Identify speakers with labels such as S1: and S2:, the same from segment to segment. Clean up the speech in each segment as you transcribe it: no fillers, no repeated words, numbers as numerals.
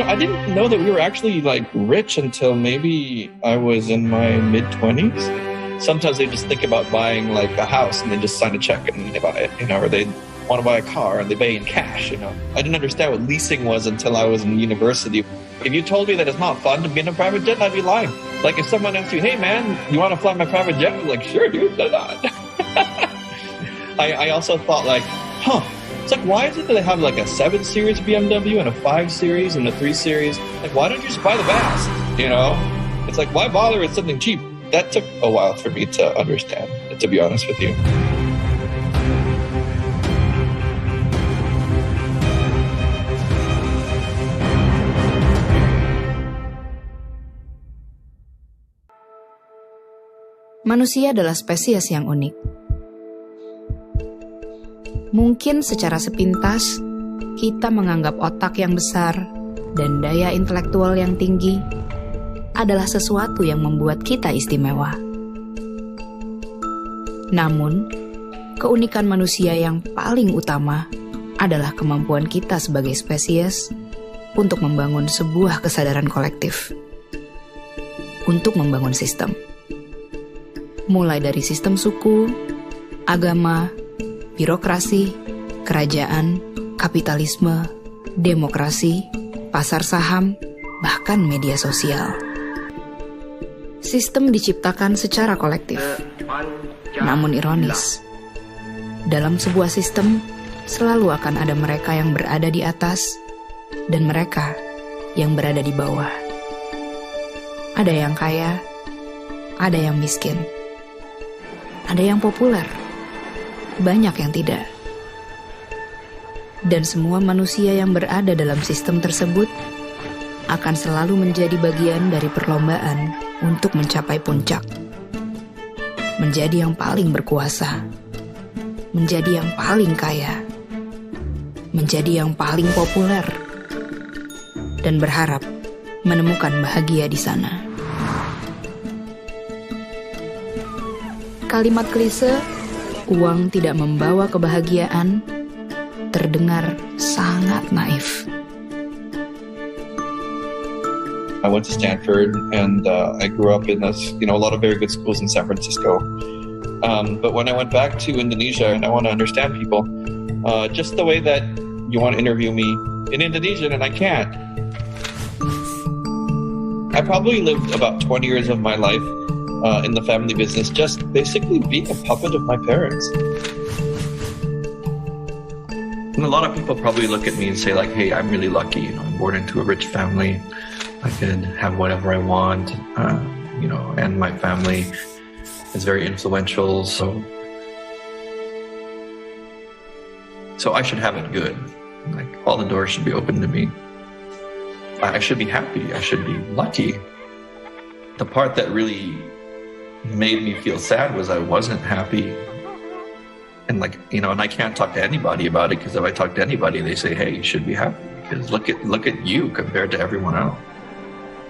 S1: I didn't know that we were actually like rich until maybe I was in my mid-20s. Sometimes they just think about buying like a house and they just sign a check and they buy it, or they want to buy a car and they pay in cash, I didn't understand what leasing was until I was in university. If you told me that it's not fun to be in a private jet, I'd be lying. Like if someone asked you, hey man, you want to fly my private jet? I'm like, sure dude, why not? I also thought like, it's like, why is it that they have like a 7 Series BMW and a 5 Series and a 3 Series? Like, why don't you just buy the best, It's like, why bother with something cheap? That took a while for me to understand, to be honest with you.
S2: Manusia adalah spesies yang unik. Mungkin secara sepintas, kita menganggap otak yang besar dan daya intelektual yang tinggi adalah sesuatu yang membuat kita istimewa. Namun, keunikan manusia yang paling utama adalah kemampuan kita sebagai spesies untuk membangun sebuah kesadaran kolektif, untuk membangun sistem. Mulai dari sistem suku, agama, birokrasi, kerajaan, kapitalisme, demokrasi, pasar saham, bahkan media sosial. Sistem diciptakan secara kolektif. Namun ironis, dalam sebuah sistem selalu akan ada mereka yang berada di atas dan mereka yang berada di bawah. Ada yang kaya, ada yang miskin. Ada yang populer, banyak yang tidak. Dan semua manusia yang berada dalam sistem tersebut akan selalu menjadi bagian dari perlombaan untuk mencapai puncak. Menjadi yang paling berkuasa, menjadi yang paling kaya, menjadi yang paling populer, dan berharap menemukan bahagia di sana. Kalimat klise, uang tidak membawa kebahagiaan, terdengar sangat naif.
S1: I went to Stanford and I grew up in a lot of very good schools in San Francisco. But when I went back to Indonesia and I want to understand people, just the way that you want to interview me in Indonesian and I can't. I probably lived about 20 years of my life in the family business, just basically being a puppet of my parents. And a lot of people probably look at me and say like, hey, I'm really lucky, I'm born into a rich family. I can have whatever I want, and my family is very influential, so I should have it good. Like all the doors should be open to me. I should be happy, I should be lucky. The part that really made me feel sad was I wasn't happy. And and I can't talk to anybody about it, because if I talk to anybody, they say, hey, you should be happy, because look at you compared to everyone else.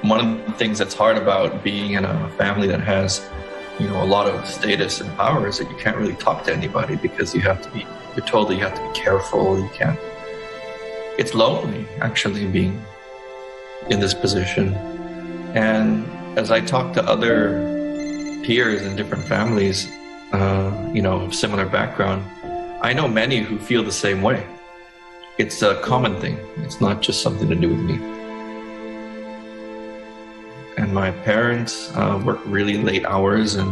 S1: One of the things that's hard about being in a family that has, a lot of status and power is that you can't really talk to anybody, because you're told that you have to be careful, it's lonely actually being in this position. And as I talk to other peers in different families, similar background, I know many who feel the same way. It's a common thing. It's not just something to do with me. And my parents worked really late hours, and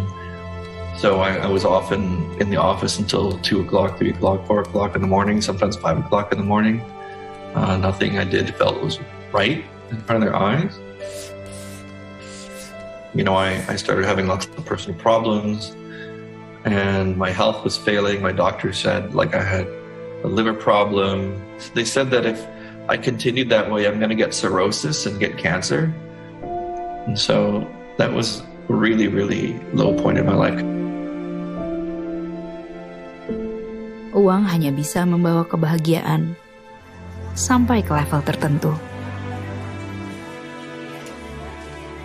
S1: so I was often in the office until 2 o'clock, 3 o'clock, 4 o'clock in the morning, sometimes 5 o'clock in the morning. Nothing I did felt was right in front of their eyes. I started having lots of personal problems, and my health was failing. My doctor said I had a liver problem. They said that if I continued that way, I'm going to get cirrhosis and get cancer. And so that was a really, really low point in my life.
S2: Uang hanya bisa membawa kebahagiaan sampai ke level tertentu.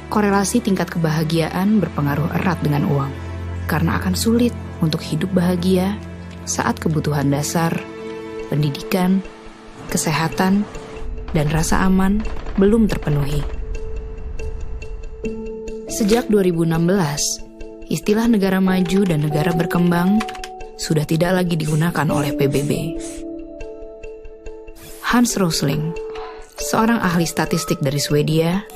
S2: Korelasi tingkat kebahagiaan berpengaruh erat dengan uang, karena akan sulit untuk hidup bahagia saat kebutuhan dasar, pendidikan, kesehatan, dan rasa aman belum terpenuhi. Sejak 2016, istilah negara maju dan negara berkembang sudah tidak lagi digunakan oleh PBB. Hans Rosling, seorang ahli statistik dari Swedia,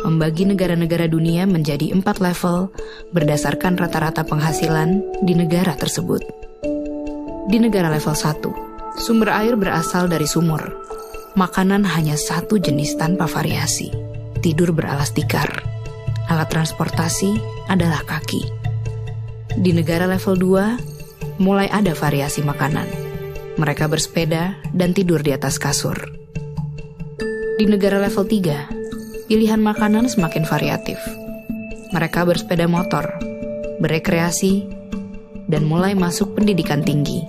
S2: membagi negara-negara dunia menjadi 4 level berdasarkan rata-rata penghasilan di negara tersebut. Di negara level 1, sumber air berasal dari sumur. Makanan hanya satu jenis tanpa variasi. Tidur beralas tikar. Alat transportasi adalah kaki. Di negara level 2, mulai ada variasi makanan. Mereka bersepeda dan tidur di atas kasur. Di negara level 3, pilihan makanan semakin variatif. Mereka bersepeda motor, berekreasi, dan mulai masuk pendidikan tinggi.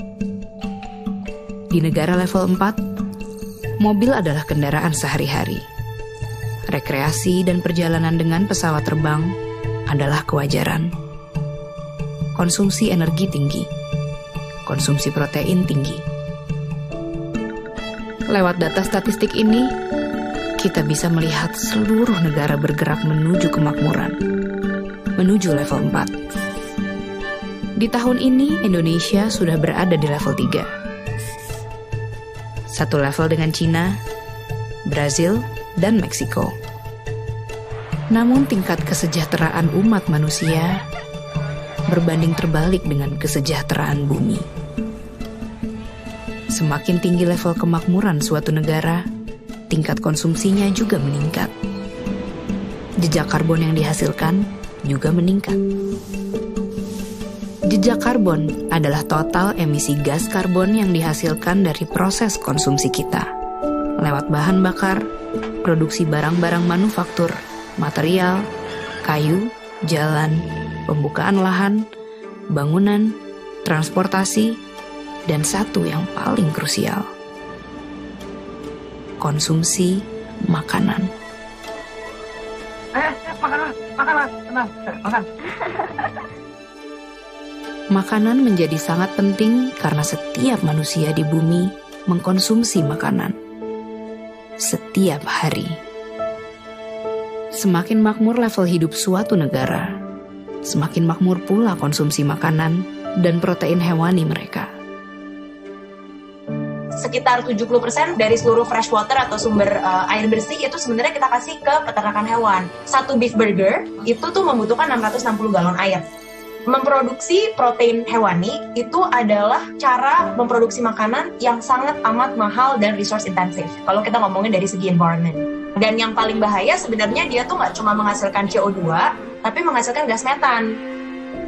S2: Di negara level 4, mobil adalah kendaraan sehari-hari. Rekreasi dan perjalanan dengan pesawat terbang adalah kewajaran. Konsumsi energi tinggi, konsumsi protein tinggi. Lewat data statistik ini, kita bisa melihat seluruh negara bergerak menuju kemakmuran, menuju level 4. Di tahun ini, Indonesia sudah berada di level 3. Satu level dengan Cina, Brazil, dan Meksiko. Namun tingkat kesejahteraan umat manusia berbanding terbalik dengan kesejahteraan bumi. Semakin tinggi level kemakmuran suatu negara, tingkat konsumsinya juga meningkat. Jejak karbon yang dihasilkan juga meningkat. Jejak karbon adalah total emisi gas karbon yang dihasilkan dari proses konsumsi kita. Lewat bahan bakar, produksi barang-barang manufaktur, material, kayu, jalan, pembukaan lahan, bangunan, transportasi, dan satu yang paling krusial, konsumsi makanan. Makan. Makanan menjadi sangat penting karena setiap manusia di bumi mengkonsumsi makanan setiap hari. Semakin makmur level hidup suatu negara, semakin makmur pula konsumsi makanan dan protein hewani mereka.
S3: Sekitar 70% dari seluruh freshwater atau sumber air bersih itu sebenarnya kita kasih ke peternakan hewan. Satu beef burger itu tuh membutuhkan 660 galon air. Memproduksi protein hewani itu adalah cara memproduksi makanan yang sangat amat mahal dan resource intensive. Kalau kita ngomongin dari segi environment. Dan yang paling bahaya sebenarnya dia tuh nggak cuma menghasilkan CO2, tapi menghasilkan gas metan.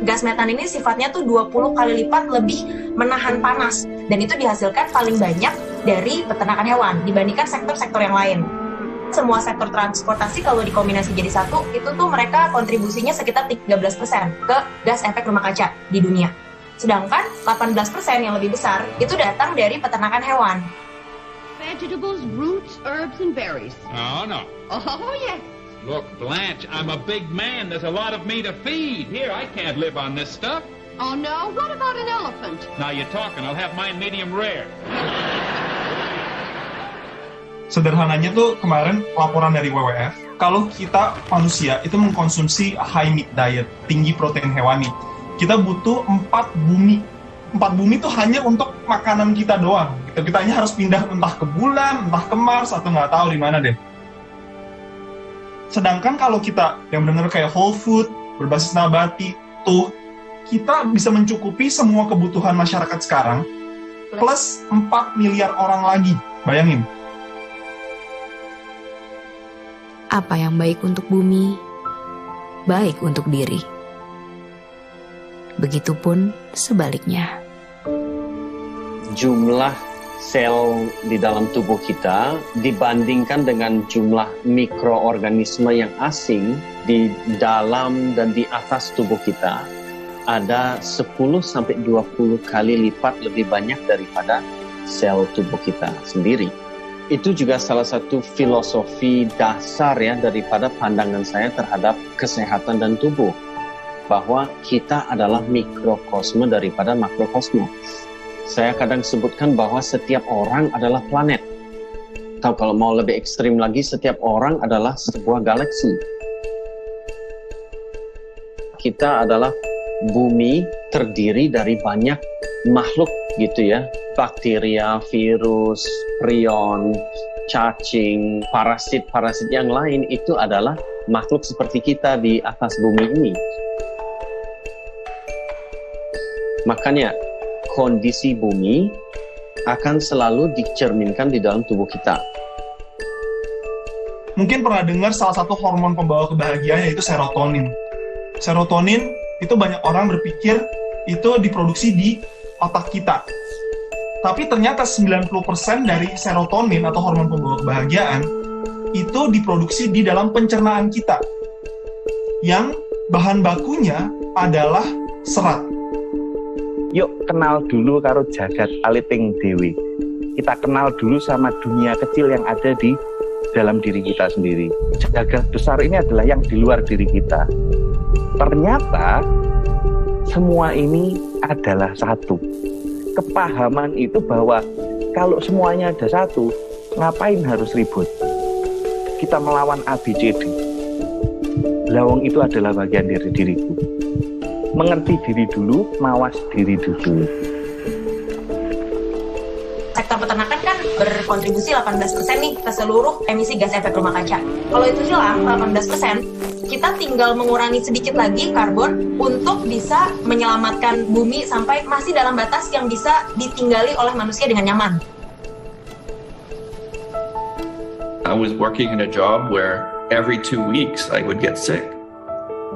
S3: Gas metan ini sifatnya tuh 20 kali lipat lebih menahan panas. Dan itu dihasilkan paling banyak dari peternakan hewan dibandingkan sektor-sektor yang lain. Semua sektor transportasi kalau dikombinasi jadi satu, itu tuh mereka kontribusinya sekitar 13% ke gas efek rumah kaca di dunia. Sedangkan 18% yang lebih besar itu datang dari peternakan hewan.
S4: Vegetables, roots, herbs, and berries.
S5: Oh, no.
S4: Oh, yes.
S5: Look, Blanche, I'm a big man. There's a lot of me to feed. Here, I can't live on this stuff.
S4: Oh, no? What about an elephant?
S5: Now you're talking. I'll have mine medium rare.
S6: Sederhananya tuh kemarin laporan dari WWF, kalau kita manusia itu mengkonsumsi high meat diet, tinggi protein hewani, kita butuh 4 bumi. 4 bumi itu hanya untuk makanan kita doang. Kita hanya harus pindah entah ke bulan, entah ke Mars, atau nggak tahu di mana deh. Sedangkan kalau kita yang benar-benar kayak whole food, berbasis nabati, tuh kita bisa mencukupi semua kebutuhan masyarakat sekarang, plus 4 miliar orang lagi. Bayangin.
S2: Apa yang baik untuk bumi, baik untuk diri. Begitupun sebaliknya.
S7: Jumlah sel di dalam tubuh kita dibandingkan dengan jumlah mikroorganisme yang asing di dalam dan di atas tubuh kita ada 10-20 kali lipat lebih banyak daripada sel tubuh kita sendiri. Itu juga salah satu filosofi dasar ya daripada pandangan saya terhadap kesehatan dan tubuh, bahwa kita adalah mikrokosme daripada makrokosme. Saya kadang sebutkan bahwa setiap orang adalah planet. Atau kalau mau lebih ekstrim lagi, setiap orang adalah sebuah galaksi. Kita adalah bumi terdiri dari banyak makhluk gitu ya. Bakteria, virus, prion, cacing, parasit-parasit yang lain itu adalah makhluk seperti kita di atas bumi ini. Makanya kondisi bumi akan selalu dicerminkan di dalam tubuh kita.
S6: Mungkin pernah dengar salah satu hormon pembawa kebahagiaan yaitu serotonin. Serotonin itu banyak orang berpikir itu diproduksi di otak kita. Tapi ternyata 90% dari serotonin atau hormon pembawa kebahagiaan itu diproduksi di dalam pencernaan kita. Yang bahan bakunya adalah serat.
S8: Yuk kenal dulu karo jagat aliting dewi. Kita kenal dulu sama dunia kecil yang ada di dalam diri kita sendiri. Jagat besar ini adalah yang di luar diri kita. Ternyata semua ini adalah satu. Kepahaman itu bahwa kalau semuanya ada satu, ngapain harus ribut? Kita melawan ABCD. Lawang itu adalah bagian dari diriku. Mengerti diri dulu, mawas diri dulu.
S3: Sektor peternakan kan berkontribusi 18% nih ke seluruh emisi gas efek rumah kaca. Kalau itu hilang 18%, kita tinggal mengurangi sedikit lagi karbon untuk bisa menyelamatkan bumi sampai masih dalam batas yang bisa ditinggali oleh manusia dengan nyaman.
S1: I was working in a job where every 2 weeks I would get sick.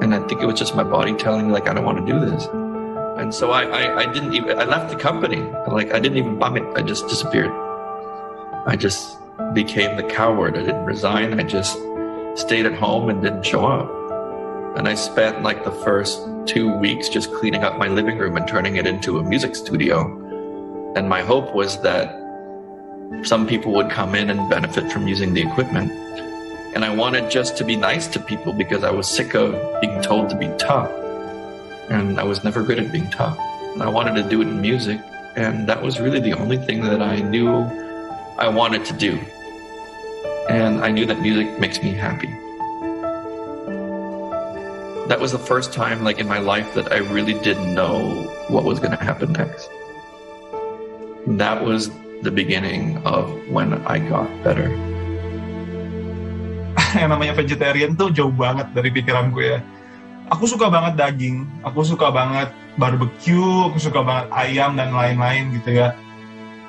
S1: And I think it was just my body telling me, like, I don't want to do this. And so I left the company. Like, I didn't even bum it. I just disappeared. I just became the coward. I didn't resign. I just stayed at home and didn't show up. And I spent like the first 2 weeks just cleaning up my living room and turning it into a music studio. And my hope was that some people would come in and benefit from using the equipment. And I wanted just to be nice to people because I was sick of being told to be tough. And I was never good at being tough. And I wanted to do it in music. And that was really the only thing that I knew I wanted to do. And I knew that music makes me happy. That was the first time, like, in my life that I really didn't know what was going to happen next. That was the beginning of when I got better.
S6: Yang namanya vegetarian tuh jauh banget dari pikiranku ya. Aku suka banget daging, aku suka banget barbecue, aku suka banget ayam dan lain-lain gitu ya.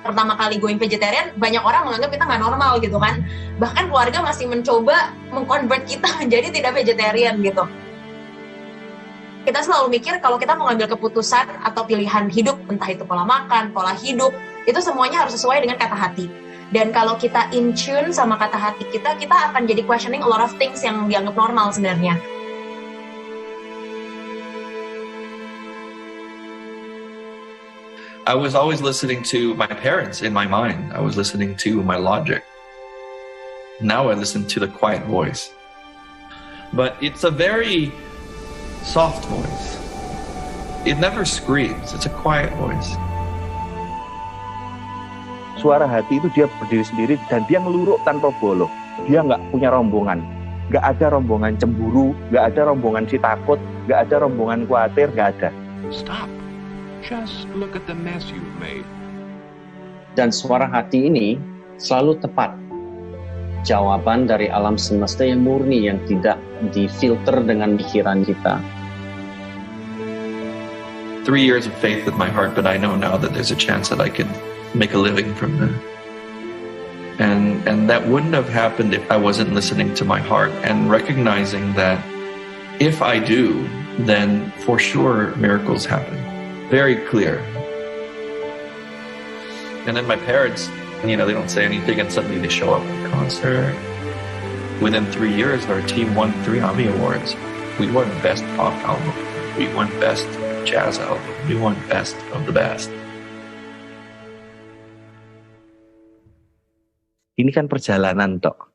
S3: Pertama kali going vegetarian, banyak orang menganggap kita nggak normal gitu kan. Bahkan keluarga masih mencoba mengkonvert kita menjadi tidak vegetarian gitu. Kita selalu mikir kalau kita mau ngambil keputusan atau pilihan hidup, entah itu pola makan, pola hidup, itu semuanya harus sesuai dengan kata hati. Dan kalau kita in tune sama kata hati kita akan jadi questioning a lot of things yang dianggap normal sebenarnya.
S1: I was always listening to my parents in my mind. I was listening to my logic. Now I listen to the quiet voice. But it's a very soft voice. It never screams. It's a quiet voice.
S8: Suara hati itu dia berdiri sendiri dan dia ngeluruk tanpa bolong. Dia nggak punya rombongan. Nggak ada rombongan cemburu, nggak ada rombongan si takut, nggak ada rombongan khawatir, nggak ada.
S5: Stop. Just look at the mess you've made.
S7: Dan suara hati ini selalu tepat. Jawaban dari alam semesta yang murni, yang tidak difilter dengan pikiran kita.
S1: 3 years of faith with my heart, but I know now that there's a chance that I could make a living from that. And that wouldn't have happened if I wasn't listening to my heart and recognizing that if I do, then for sure miracles happen. Very clear. And then my parents, they don't say anything and suddenly they show up at the concert. Within 3 years, our team won 3 Emmy Awards. We won Best Pop Album. We won Best Jazz Album. We won Best of the Best.
S8: Ini kan perjalanan tok.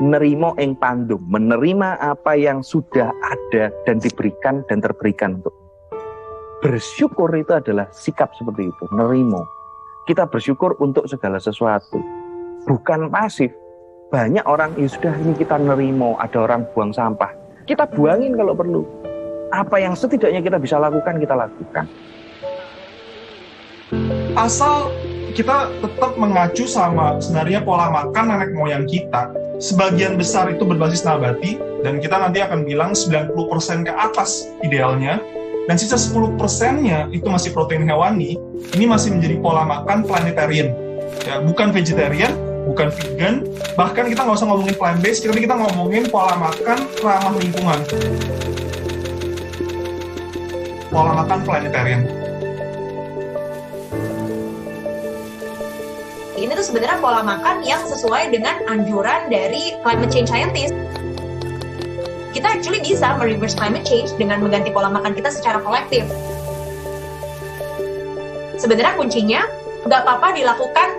S8: Nerimo ing pandum, menerima apa yang sudah ada dan diberikan dan terberikan untuk. Bersyukur itu adalah sikap seperti itu, nerimo. Kita bersyukur untuk segala sesuatu. bukan pasif. Banyak orang, ya sudah ini kita nerimo, ada orang buang sampah, kita buangin kalau perlu. Apa yang setidaknya kita bisa lakukan, kita lakukan.
S6: Asal kita tetap mengacu sama sebenarnya pola makan nenek moyang kita. Sebagian besar itu berbasis nabati, dan kita nanti akan bilang 90% ke atas idealnya, dan sisa 10%-nya itu masih protein hewani. Ini masih menjadi pola makan planetarian, ya, bukan vegetarian, bukan vegan, bahkan kita nggak usah ngomongin plant-based, tapi kita ngomongin pola makan ramah lingkungan. Pola makan planetarian.
S3: Ini tuh sebenarnya pola makan yang sesuai dengan anjuran dari climate change scientist. Kita actually bisa mereverse climate change dengan mengganti pola makan kita secara kolektif. Sebenarnya kuncinya nggak apa-apa dilakukan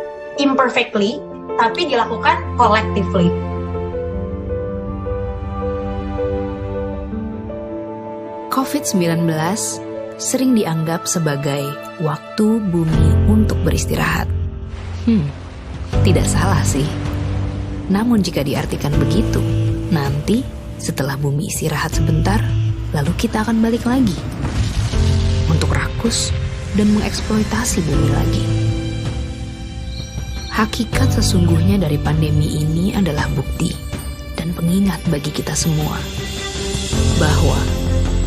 S3: imperfectly, tapi dilakukan collectively.
S2: COVID-19 sering dianggap sebagai waktu bumi untuk beristirahat. Tidak salah sih. Namun jika diartikan begitu, nanti setelah bumi istirahat sebentar, lalu kita akan balik lagi untuk rakus dan mengeksploitasi bumi lagi. Hakikat sesungguhnya dari pandemi ini adalah bukti dan pengingat bagi kita semua bahwa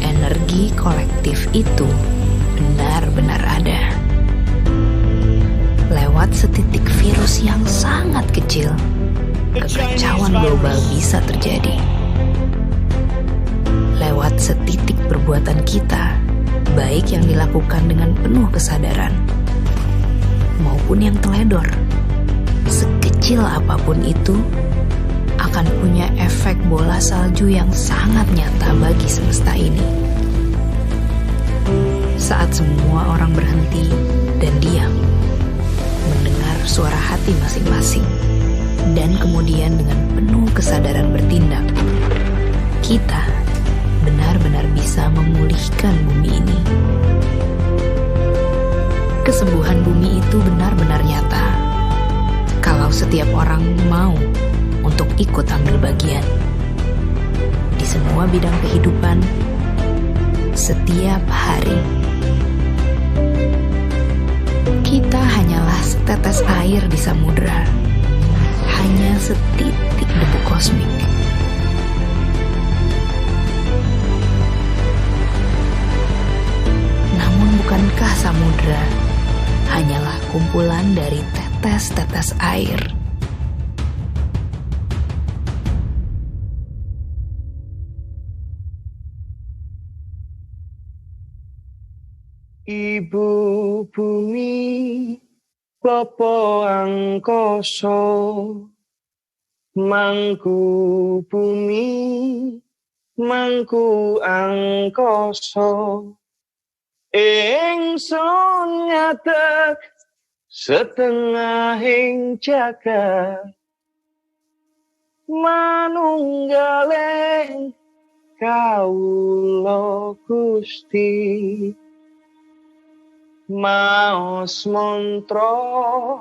S2: energi kolektif itu benar-benar ada. Lewat setitik virus yang sangat kecil, kekacauan global bisa terjadi. Lewat setitik perbuatan kita, baik yang dilakukan dengan penuh kesadaran maupun yang teledor, sekecil apapun itu, akan punya efek bola salju yang sangat nyata bagi semesta ini. Saat semua orang berhenti dan diam, mendengar suara hati masing-masing, dan kemudian dengan penuh kesadaran bertindak, kita benar-benar bisa memulihkan bumi ini. Kesembuhan bumi itu benar-benar nyata kalau setiap orang mau untuk ikut ambil bagian di semua bidang kehidupan setiap hari. Kita hanyalah setetes air di samudera, hanya setitik debu kosmik. Namun bukankah samudera hanyalah kumpulan dari tetes-tetes air?
S7: Ibu bumi, Bapa angkasa, mangku bumi, mangku angkasa, ingsun ngadeg setengahing jagat, manunggaling kawula Gusti. Maos mantra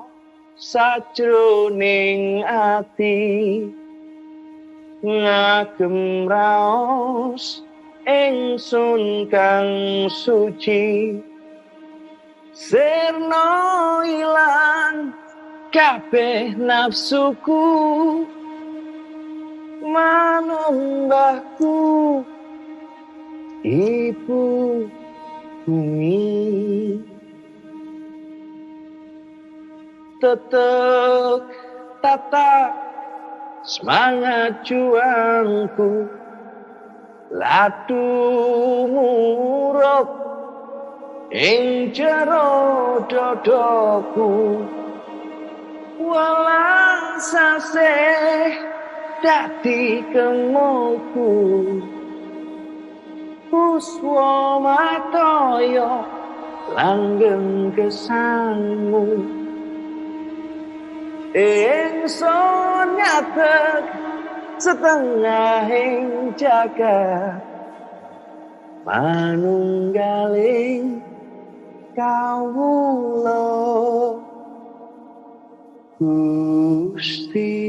S7: sajroning ati, ngagem raos ingsun kang suci, sirna ilang kabeh nafsuku, manembahku ibu bumi. Tetep tata semangat juangku, ladu murub ing jero dodoku, walang saseh dadi kemoku, puswa matoyo langgeng kesanmu. Ingsun ngadeg setengahing jagat, manunggaling kawula Gusti.
S9: Gusti